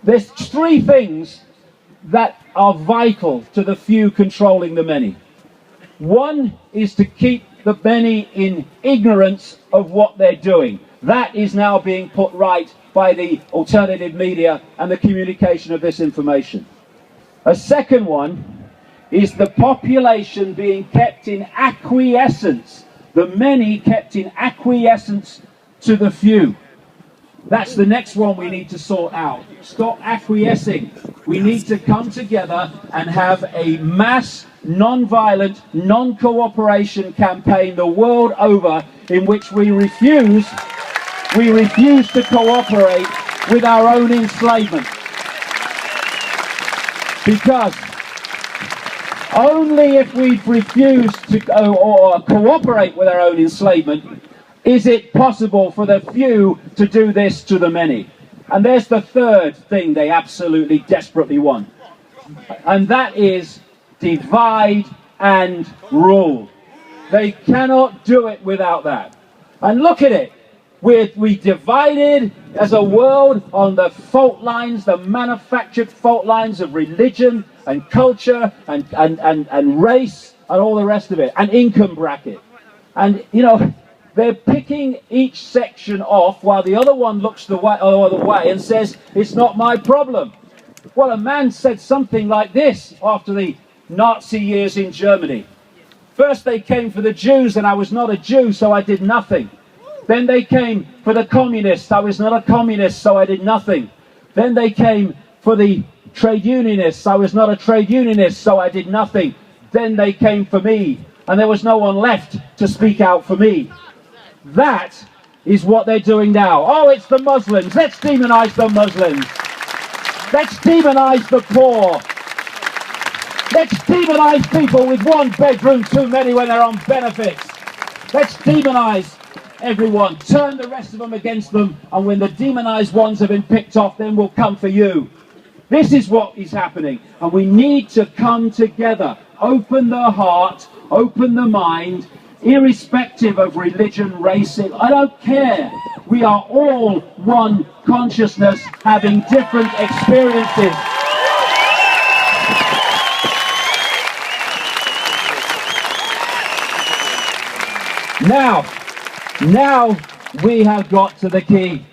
There's three things that are vital to the few controlling the many. One is to keep the many in ignorance of what they're doing. That is now being put right by the alternative media and the communication of this information. A second one is the population being kept in acquiescence, the many kept in acquiescence to the few. That's the next one we need to sort out. Stop acquiescing. We need to come together and have a mass, non-violent, non-cooperation campaign the world over in which we refuse to cooperate with our own enslavement. Because only if we've refused to cooperate with our own enslavement is it possible for the few to do this to the many. And there's the third thing they absolutely desperately want. And that is divide and rule. They cannot do it without that. And look at it. We divided as a world on the fault lines, the manufactured fault lines of religion and culture and race and all the rest of it, and income bracket. And, you know, they're picking each section off while the other one looks the other way and says, it's not my problem. Well, a man said something like this after the Nazi years in Germany. First they came for the Jews and I was not a Jew, so I did nothing. Then they came for the communists. I was not a communist, so I did nothing. Then they came for the trade unionists. I was not a trade unionist, so I did nothing. Then they came for me, and there was no one left to speak out for me. That is what they're doing now. Oh, it's the Muslims. Let's demonize the Muslims. Let's demonize the poor. Let's demonize people with one bedroom too many when they're on benefits. Let's demonize everyone. Turn the rest of them against them, and when the demonized ones have been picked off, then we'll come for you. This is what is happening, and we need to come together. Open the heart, open the mind, irrespective of religion, race, I don't care. We are all one consciousness having different experiences. Now we have got to the key.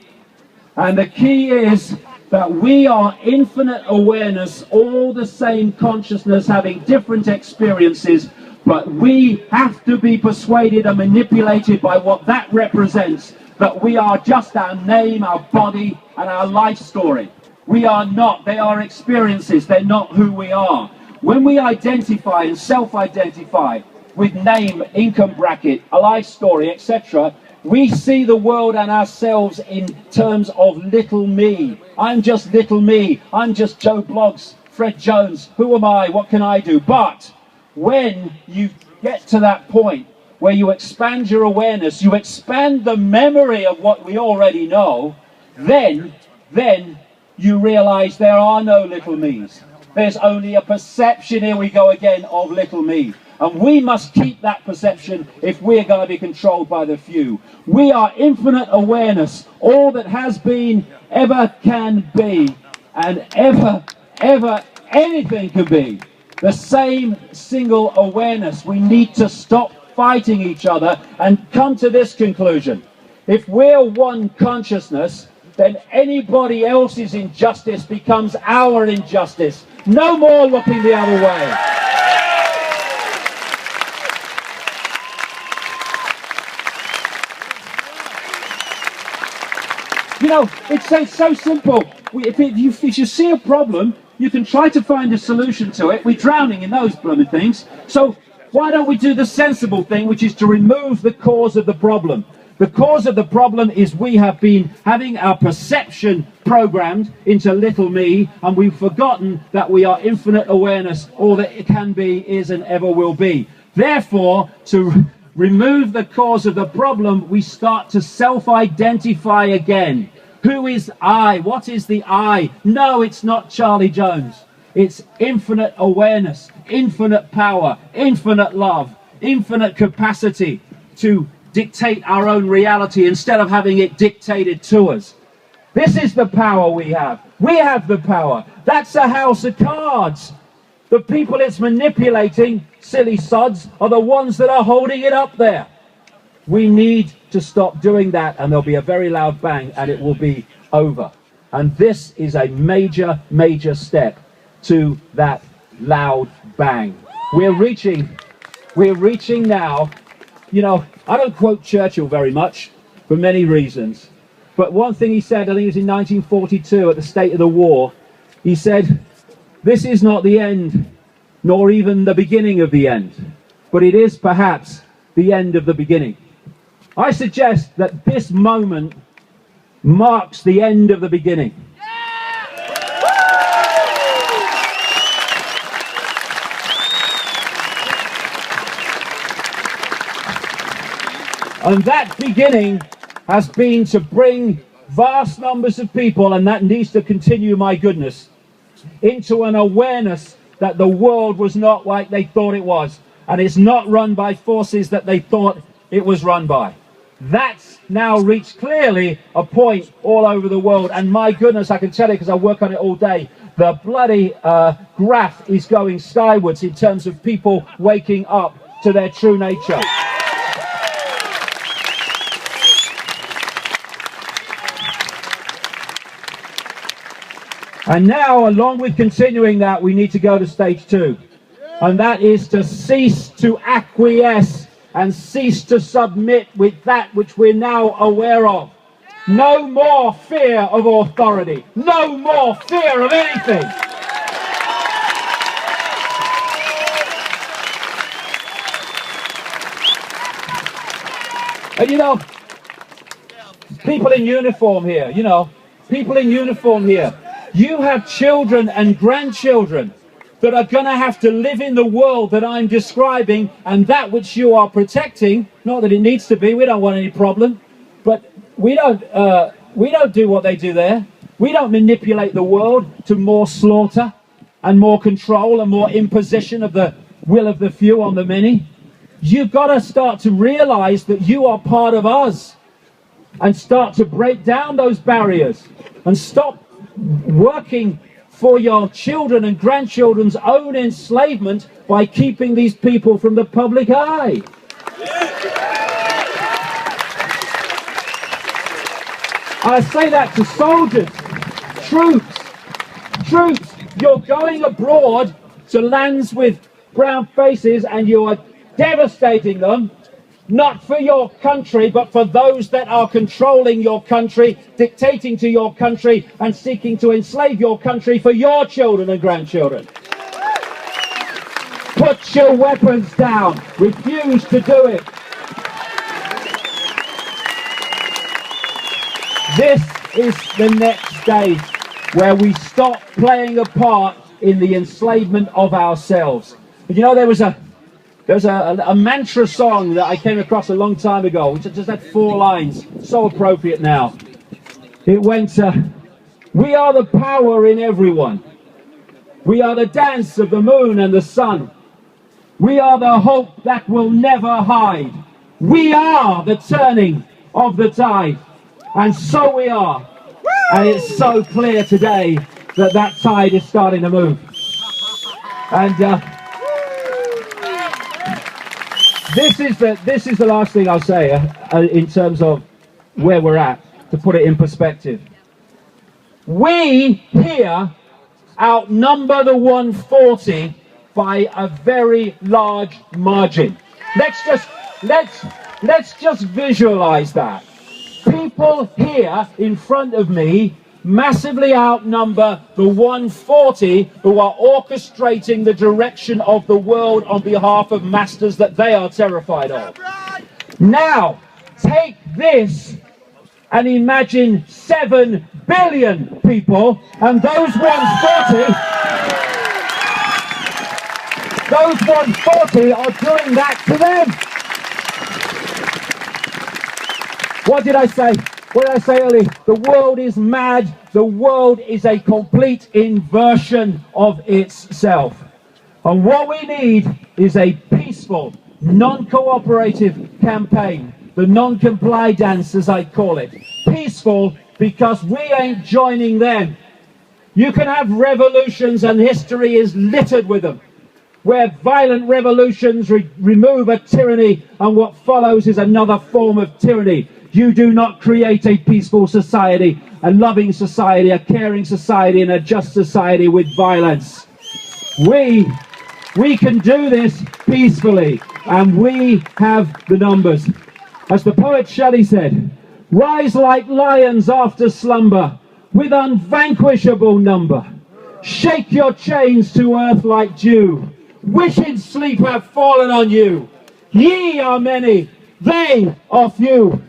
And the key is that we are infinite awareness, all the same consciousness having different experiences, but we have to be persuaded and manipulated by what that represents, that we are just our name, our body, and our life story. We are not. They are experiences. They're not who we are. When we identify and self-identify with name, income bracket, a life story, etc., we see the world and ourselves in terms of little me. I'm just little me. I'm just Joe Bloggs, Fred Jones. Who am I? What can I do? But when you get to that point where you expand your awareness, you expand the memory of what we already know, then you realize there are no little me's. There's only a perception, here we go again, of little me. And we must keep that perception if we're going to be controlled by the few. We are infinite awareness, all that has been, ever can be, and ever anything can be. The same single awareness. We need to stop fighting each other and come to this conclusion. If we're one consciousness, then anybody else's injustice becomes our injustice. No more looking the other way. You know, it's so simple. If you see a problem, you can try to find a solution to it. We're drowning in those blooming things. So why don't we do the sensible thing, which is to remove the cause of the problem? The cause of the problem is we have been having our perception programmed into little me, and we've forgotten that we are infinite awareness. All that it can be, is, and ever will be. Therefore, to remove the cause of the problem, we start to self-identify again. Who is I? What is the I? No, it's not Charlie Jones. It's infinite awareness, infinite power, infinite love, infinite capacity to dictate our own reality instead of having it dictated to us. This is the power we have. We have the power. That's a house of cards. The people it's manipulating, silly sods, are the ones that are holding it up there. We need to stop doing that, and there'll be a very loud bang, and it will be over. And this is a major, major step to that loud bang. We're reaching now. You know, I don't quote Churchill very much for many reasons, but one thing he said, I think it was in 1942 at the State of the War, he said, "This is not the end, nor even the beginning of the end, but it is perhaps the end of the beginning." I suggest that this moment marks the end of the beginning. And that beginning has been to bring vast numbers of people, and that needs to continue, my goodness, into an awareness that the world was not like they thought it was, and it's not run by forces that they thought it was run by. That's now reached clearly a point all over the world, and my goodness, I can tell you because I work on it all day, the bloody graph is going skywards in terms of people waking up to their true nature. And now, along with continuing that, we need to go to stage 2. And that is to cease to acquiesce and cease to submit with that which we're now aware of. No more fear of authority. No more fear of anything. And you know, people in uniform here, people in uniform here, you have children and grandchildren that are going to have to live in the world that I'm describing, and that which you are protecting. Not that it needs to be, we don't want any problem, but we don't do what they do there. We don't manipulate the world to more slaughter and more control and more imposition of the will of the few on the many. You've got to start to realize that you are part of us and start to break down those barriers and stop working for your children and grandchildren's own enslavement by keeping these people from the public eye. I say that to soldiers, troops, you're going abroad to lands with brown faces and you are devastating them, not for your country, but for those that are controlling your country, dictating to your country, and seeking to enslave your country for your children and grandchildren. Put your weapons down. Refuse to do it. This is the next stage where we stop playing a part in the enslavement of ourselves. But you know, there's a mantra song that I came across a long time ago, which just had 4 lines, so appropriate now. It went, we are the power in everyone. We are the dance of the moon and the sun. We are the hope that will never hide. We are the turning of the tide. And so we are. And it's so clear today that that tide is starting to move. And this is the last thing I'll say in terms of where we're at, to put it in perspective. We here outnumber the 140 by a very large margin. Let's just visualize that. People here in front of me massively outnumber the 140 who are orchestrating the direction of the world on behalf of masters that they are terrified of. Now, take this and imagine 7 billion people, and those 140 are doing that to them. What did I say? What did I say earlier? The world is mad. The world is a complete inversion of itself. And what we need is a peaceful, non-cooperative campaign. The non-comply dance, as I call it. Peaceful because we ain't joining them. You can have revolutions, and history is littered with them, where violent revolutions remove a tyranny, and what follows is another form of tyranny. You do not create a peaceful society, a loving society, a caring society, and a just society with violence. We can do this peacefully, and we have the numbers. As the poet Shelley said, rise like lions after slumber, with unvanquishable number. Shake your chains to earth like dew, which in sleep have fallen on you. Ye are many, they are few.